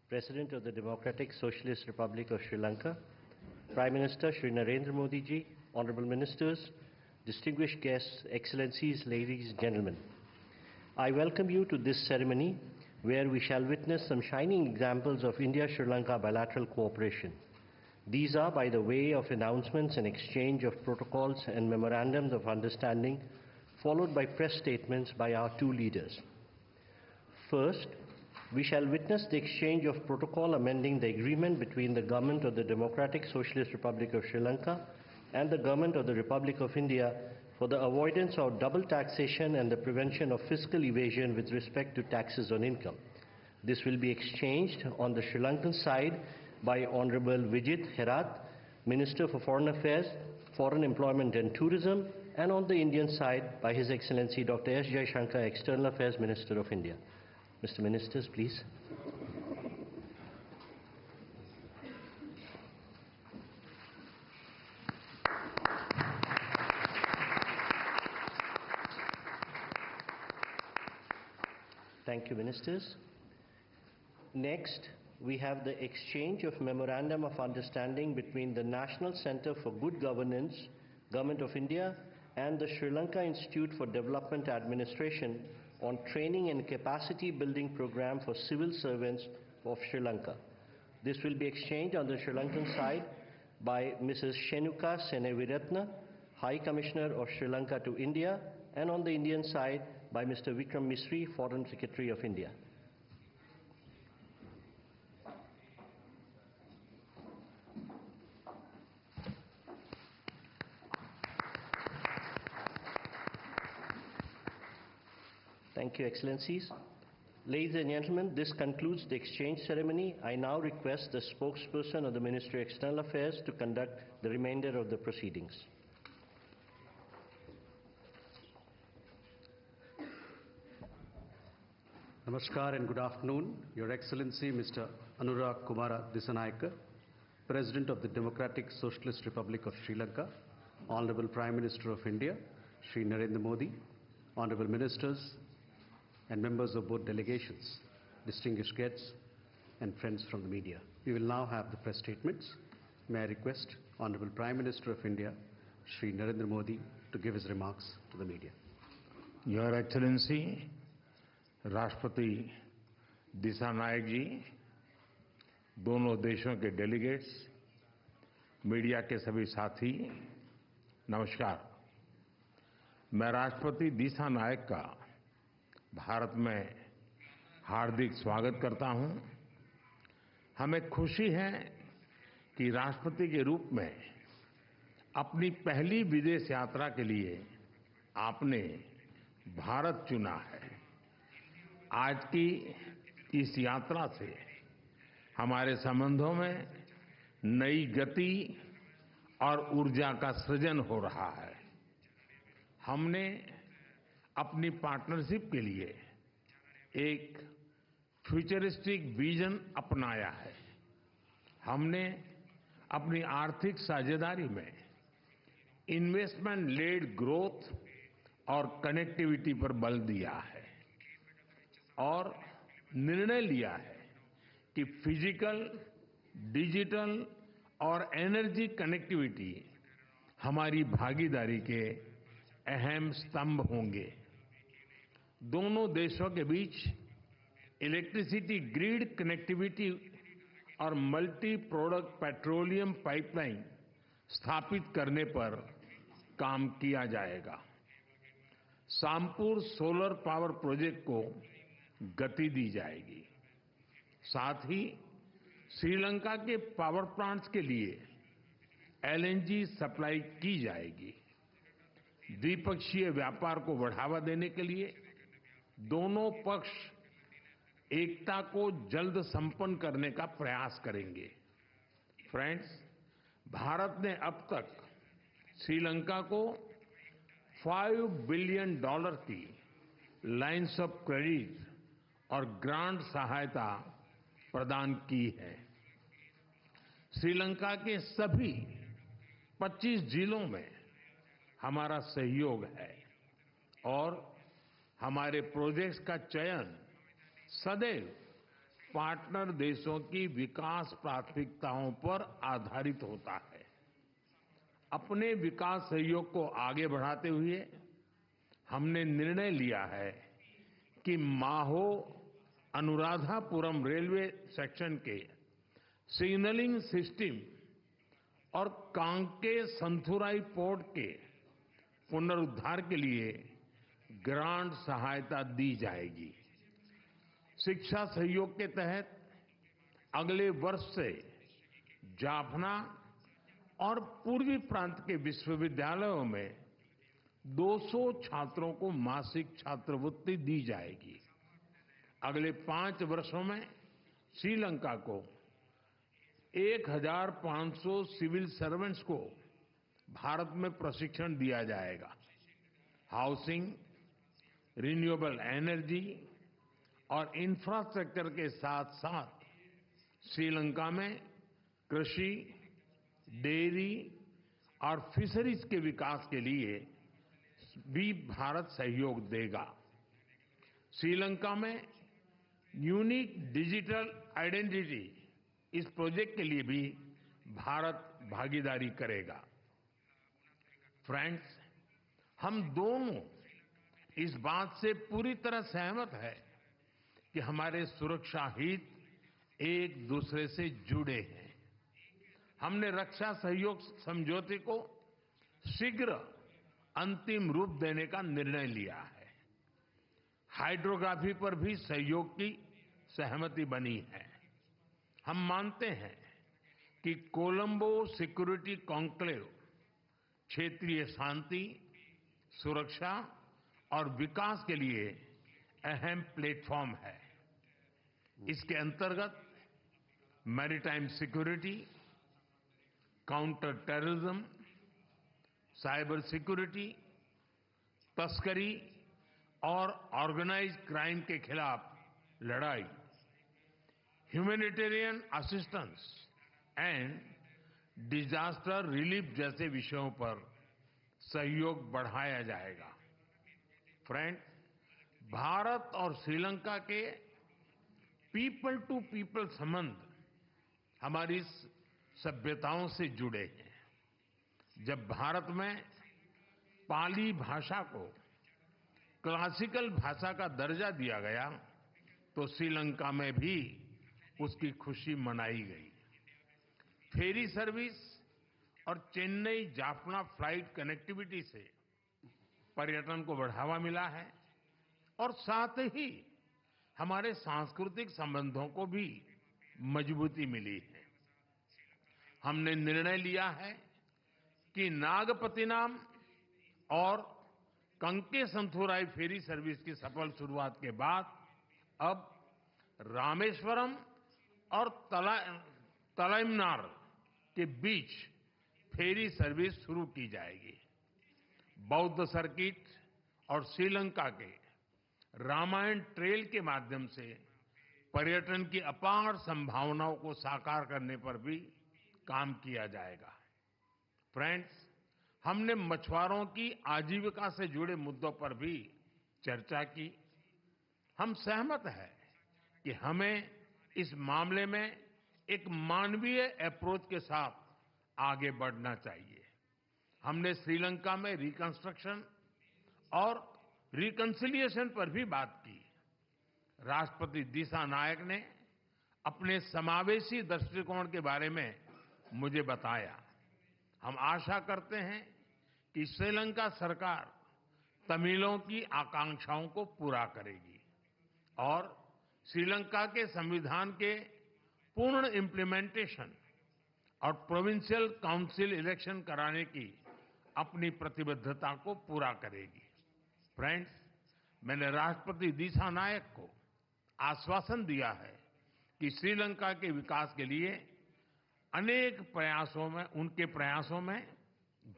President of the Democratic Socialist Republic of Sri Lanka, Prime Minister Shri Narendra Modi ji, Honorable Ministers, distinguished guests, Excellencies, ladies and gentlemen. I welcome you to this ceremony where we shall witness some shining examples of India-Sri Lanka bilateral cooperation. These are by the way of announcements and exchange of protocols and memorandums of understanding, followed by press statements by our two leaders. First, we shall witness the exchange of protocol amending the agreement between the Government of the Democratic Socialist Republic of Sri Lanka and the Government of the Republic of India for the avoidance of double taxation and the prevention of fiscal evasion with respect to taxes on income. This will be exchanged on the Sri Lankan side by Honorable Vijit Herat, Minister for Foreign Affairs, Foreign Employment and Tourism, and on the Indian side by His Excellency Dr. S. Jaishankar, External Affairs Minister of India. Mr. Ministers, please. Thank you, Ministers. Next, we have the exchange of Memorandum of Understanding between the National Centre for Good Governance, Government of India, and the Sri Lanka Institute for Development Administration on training and capacity building program for civil servants of Sri Lanka. This will be exchanged on the Sri Lankan side by Mrs. Shenuka Seneviratna, High Commissioner of Sri Lanka to India, and on the Indian side by Mr. Vikram Misri, Foreign Secretary of India. Thank you, Excellencies. Ladies and gentlemen, this concludes the exchange ceremony. I now request the spokesperson of the Ministry of External Affairs to conduct the remainder of the proceedings. Namaskar and good afternoon. Your Excellency, Mr. Anura Kumara Dissanayake, President of the Democratic Socialist Republic of Sri Lanka, Honorable Prime Minister of India, Shri Narendra Modi, Honorable Ministers, and members of both delegations, distinguished guests, and friends from the media. We will now have the press statements. May I request Honorable Prime Minister of India, Shri Narendra Modi, to give his remarks to the media. Your Excellency, राष्ट्रपति दिशानायक जी, दोनों देशों के delegates, media के सभी साथी, नमस्कार। मैं राष्ट्रपति दिशानायक का भारत में हार्दिक स्वागत करता हूं। हमें खुशी है कि राष्ट्रपति के रूप में अपनी पहली विदेश यात्रा के लिए आपने भारत चुना है। आज की इस यात्रा से हमारे संबंधों में नई गति और ऊर्जा का सृजन हो रहा है। हमने अपनी पार्टनरशिप के लिए एक फ्यूचरिस्टिक विजन अपनाया है। हमने अपनी आर्थिक साझेदारी में इन्वेस्टमेंट लेड ग्रोथ और कनेक्टिविटी पर बल दिया है और निर्णय लिया है कि फिजिकल, डिजिटल और एनर्जी कनेक्टिविटी हमारी भागीदारी के अहम स्तंभ होंगे। दोनों देशों के बीच इलेक्ट्रिसिटी ग्रिड कनेक्टिविटी और मल्टी प्रोडक्ट पेट्रोलियम पाइपलाइन स्थापित करने पर काम किया जाएगा। सामपुर सोलर पावर प्रोजेक्ट को गति दी जाएगी। साथ ही श्रीलंका के पावर प्लांट्स के लिए एलएनजी सप्लाई की जाएगी। द्विपक्षीय व्यापार को बढ़ावा देने के लिए दोनों पक्ष एकता को जल्द संपन्न करने का प्रयास करेंगे। फ्रेंड्स, भारत ने अब तक श्रीलंका को $5 बिलियन की लाइन्स ऑफ क्रेडिट और ग्रांट सहायता प्रदान की है। श्रीलंका के सभी 25 जिलों में हमारा सहयोग है और हमारे प्रोजेक्ट्स का चयन सदैव पार्टनर देशों की विकास प्राथमिकताओं पर आधारित होता है। अपने विकास सहयोग को आगे बढ़ाते हुए हमने निर्णय लिया है कि माहो अनुराधापुरम रेलवे सेक्शन के सिग्नलिंग सिस्टम और कांके संथुराई पोर्ट के पुनरुद्धार के लिए ग्रांट सहायता दी जाएगी। शिक्षा सहयोग के तहत अगले वर्ष से जाफना और पूर्वी प्रांत के विश्वविद्यालयों में 200 छात्रों को मासिक छात्रवृत्ति दी जाएगी। अगले 5 वर्षों में श्रीलंका को 1500 सिविल सर्वेंट्स को भारत में प्रशिक्षण दिया जाएगा। हाउसिंग, रिन्यूएबल एनर्जी और इंफ्रास्ट्रक्चर के साथ साथ श्रीलंका में कृषि, डेयरी और फिशरीज के विकास के लिए भी भारत सहयोग देगा। श्रीलंका में यूनिक डिजिटल आइडेंटिटी, इस प्रोजेक्ट के लिए भी भारत भागीदारी करेगा। फ्रेंड्स, हम दोनों इस बात से पूरी तरह सहमत हैं कि हमारे सुरक्षा हित एक दूसरे से जुड़े हैं। हमने रक्षा सहयोग समझौते को शीघ्र अंतिम रूप देने का निर्णय लिया है। हाइड्रोग्राफी पर भी सहयोग की सहमति बनी है। हम मानते हैं कि कोलंबो सिक्योरिटी कॉन्क्लेव क्षेत्रीय शांति, सुरक्षा और विकास के लिए अहम प्लेटफॉर्म है। इसके अंतर्गत maritime security, counter terrorism, cyber security, तस्करी और ऑर्गेनाइज्ड क्राइम के खिलाफ लड़ाई, humanitarian assistance and disaster relief जैसे विषयों पर सहयोग बढ़ाया जाएगा। फ्रेंड, भारत और श्रीलंका के पीपल टू पीपल संबंध हमारी सभ्यताओं से जुड़े हैं। जब भारत में पाली भाषा को क्लासिकल भाषा का दर्जा दिया गया तो श्रीलंका में भी उसकी खुशी मनाई गई। फेरी सर्विस और चेन्नई जाफना फ्लाइट कनेक्टिविटी से पर्यटन को बढ़ावा मिला है और साथ ही हमारे सांस्कृतिक संबंधों को भी मजबूती मिली है। हमने निर्णय लिया है कि नागपत्तिनम और कंके संथुराई फेरी सर्विस की सफल शुरुआत के बाद अब रामेश्वरम और तलाइमनार के बीच फेरी सर्विस शुरू की जाएगी। बौद्ध सर्किट और श्रीलंका के रामायण ट्रेल के माध्यम से पर्यटन की अपार संभावनाओं को साकार करने पर भी काम किया जाएगा। फ्रेंड्स, हमने मछुआरों की आजीविका से जुड़े मुद्दों पर भी चर्चा की। हम सहमत हैं कि हमें इस मामले में एक मानवीय अप्रोच के साथ आगे बढ़ना चाहिए। हमने श्रीलंका में रिकंस्ट्रक्शन और रिकंसिलिएशन पर भी बात की। राष्ट्रपति दिसानायक ने अपने समावेशी दृष्टिकोण के बारे में मुझे बताया। हम आशा करते हैं कि श्रीलंका सरकार तमिलों की आकांक्षाओं को पूरा करेगी और श्रीलंका के संविधान के पूर्ण इम्प्लीमेंटेशन और प्रोविंशियल काउंसिल इलेक्शन कराने की अपनी प्रतिबद्धता को पूरा करेगी। फ्रेंड्स, मैंने राष्ट्रपति दिसानायक को आश्वासन दिया है कि श्रीलंका के विकास के लिए उनके प्रयासों में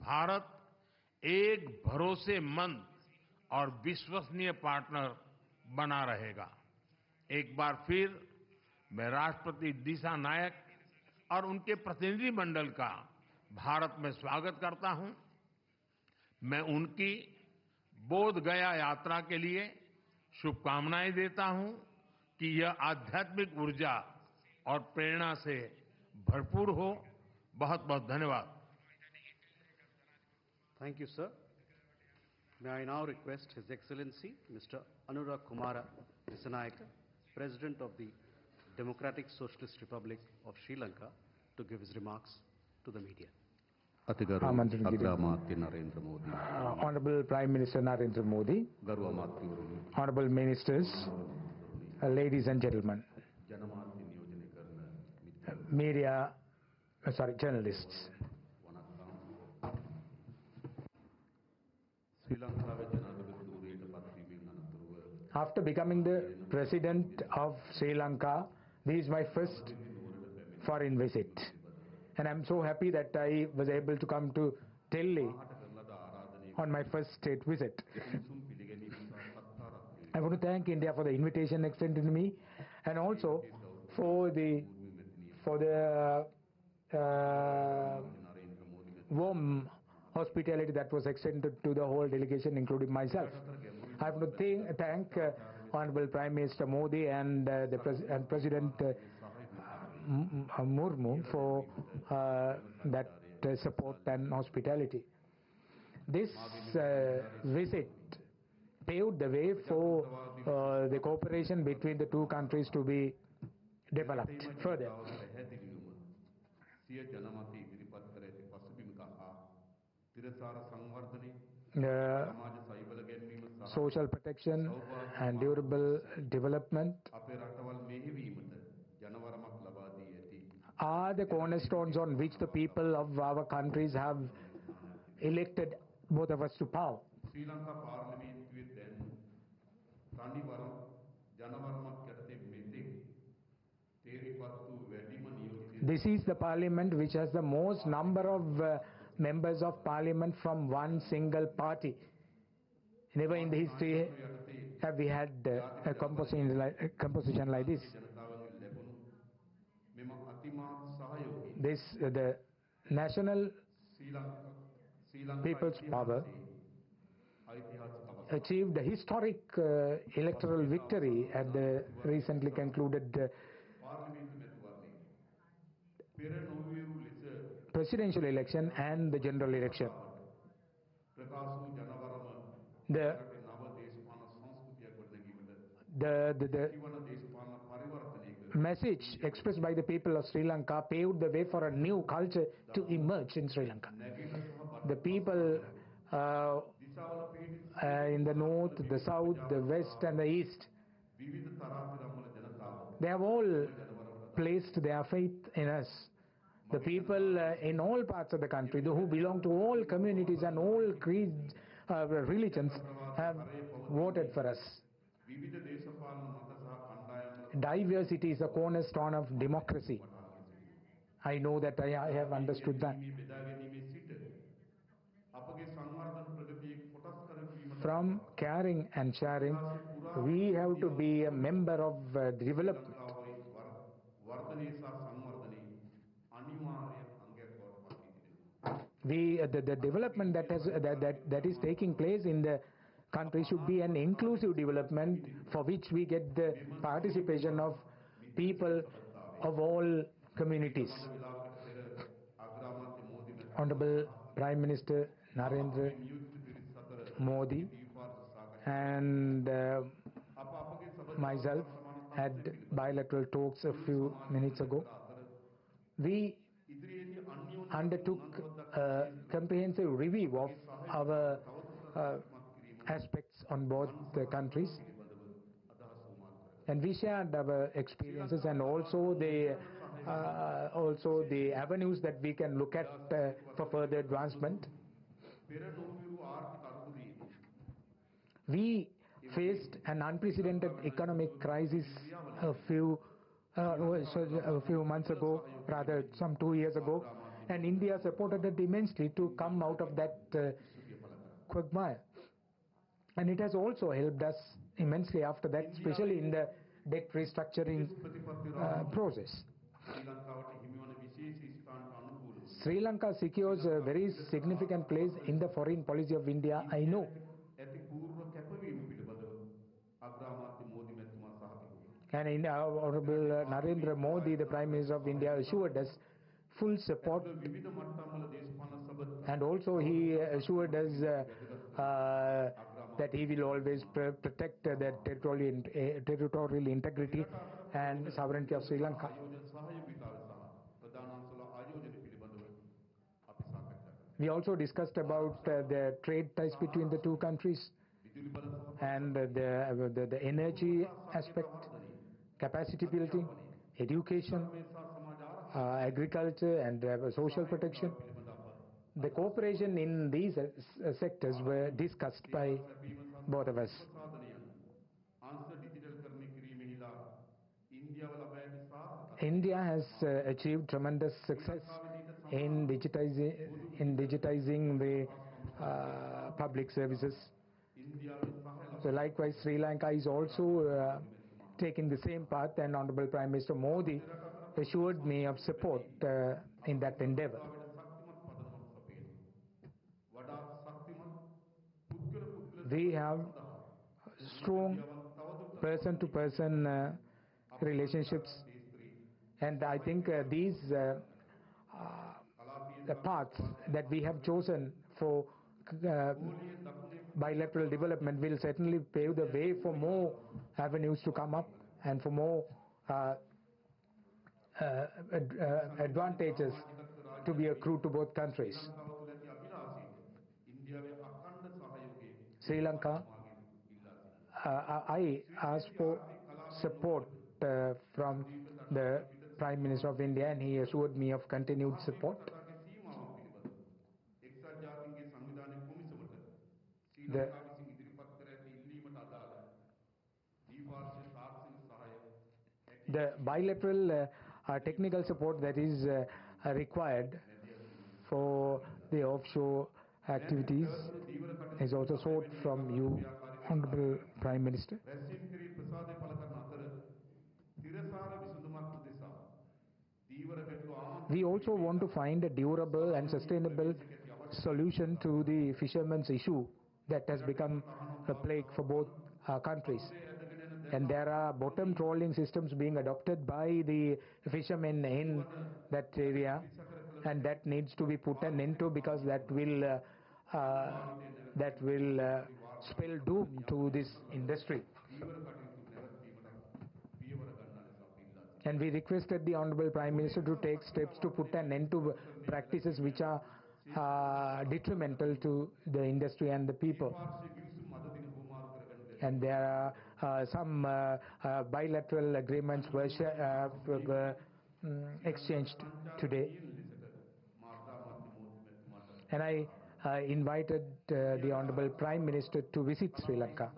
भारत एक भरोसेमंद और विश्वसनीय पार्टनर बना रहेगा। एक बार फिर मैं राष्ट्रपति दिसानायक और उनके प्रतिनिधिमंडल का भारत में स्वागत करता हूं। मैं उनकी बोध गया यात्रा के लिए शुभकामनाएं देता हूं। कि यह आध्यात्मिक ऊर्जा और प्रेरणा से भरपूर हो। बहुत बहुत धन्यवाद। Thank you, sir. May I now request His Excellency Mr. Anura Kumara Dissanayake, President of the Democratic Socialist Republic of Sri Lanka, to give his remarks to the media. Honorable Prime Minister Narendra Modi, Honorable Ministers, ladies and gentlemen, journalists. After becoming the President of Sri Lanka, this is my first foreign visit. And I'm so happy that I was able to come to Delhi on my first state visit. I want to thank India for the invitation extended to me, and also for the warm hospitality that was extended to the whole delegation, including myself. I want to thank Honorable Prime Minister Modi and President Murmu for that support and hospitality. This visit paved the way for the cooperation between the two countries to be developed further. Social protection and durable development are the cornerstones on which the people of our countries have elected both of us to power. This is the parliament which has the most number of members of parliament from one single party. Never in the history have we had a composition like this. The National People's Power achieved a historic electoral victory at the recently concluded presidential election and the general election. The message expressed by the people of Sri Lanka paved the way for a new culture to emerge in Sri Lanka. The people in the north, the south, the west and the east, they have all placed their faith in us. The people in all parts of the country, who belong to all communities and all creeds, religions, have voted for us. Diversity is a cornerstone of democracy. I know that I have understood that. From caring and sharing, we have to be a member of development. The development that is taking place in the country should be an inclusive development for which we get the participation of people of all communities. Honorable Prime Minister Narendra Modi and myself had bilateral talks a few minutes ago. We undertook a comprehensive review of our aspects on both the countries, and we shared our experiences and also the avenues that we can look at for further advancement. We faced an unprecedented economic crisis a few months ago, rather some 2 years ago, and India supported it immensely to come out of that quagmire. And it has also helped us immensely after that, especially in the debt restructuring process. Sri Lanka secures a very significant place in the foreign policy of India, I know. And Honorable Narendra Modi, the Prime Minister of India, assured us full support, and also he assured us that he will always protect the territorial integrity and sovereignty of Sri Lanka. We also discussed about the trade ties between the two countries and the energy aspect, capacity building, education, agriculture and social protection. The cooperation in these sectors were discussed by both of us. India has achieved tremendous success in digitizing the public services. So likewise, Sri Lanka is also taking the same path, and Honorable Prime Minister Modi assured me of support in that endeavor. We have strong person-to-person relationships, and I think these the paths that we have chosen for bilateral development will certainly pave the way for more avenues to come up and for more advantages to be accrued to both countries. Sri Lanka, I asked for support from the Prime Minister of India, and he assured me of continued support. The bilateral technical support that is required for the offshore activities is also sought from you, Honorable Prime Minister. We also want to find a durable and sustainable solution to the fishermen's issue that has become a plague for both countries. And there are bottom trawling systems being adopted by the fishermen in that area, and that needs to be put an end to, because that will spell doom to this industry. And we requested the Honorable Prime Minister to take steps to put an end to practices which are detrimental to the industry and the people. And there are some bilateral agreements were exchanged today. And I invited the Honorable Prime Minister to visit Sri Lanka.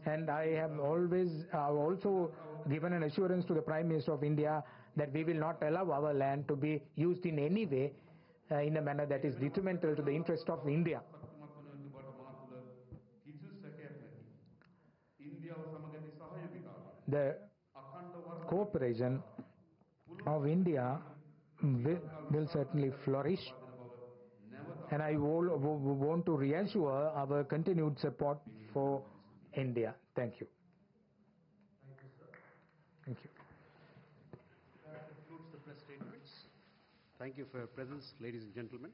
And I have also given an assurance to the Prime Minister of India that we will not allow our land to be used in any way in a manner that is detrimental to the interest of India. The cooperation of India will certainly flourish, and I want to reassure our continued support for India. Thank you. Thank you, sir. Thank you. That concludes the press statements. Thank you for your presence, ladies and gentlemen.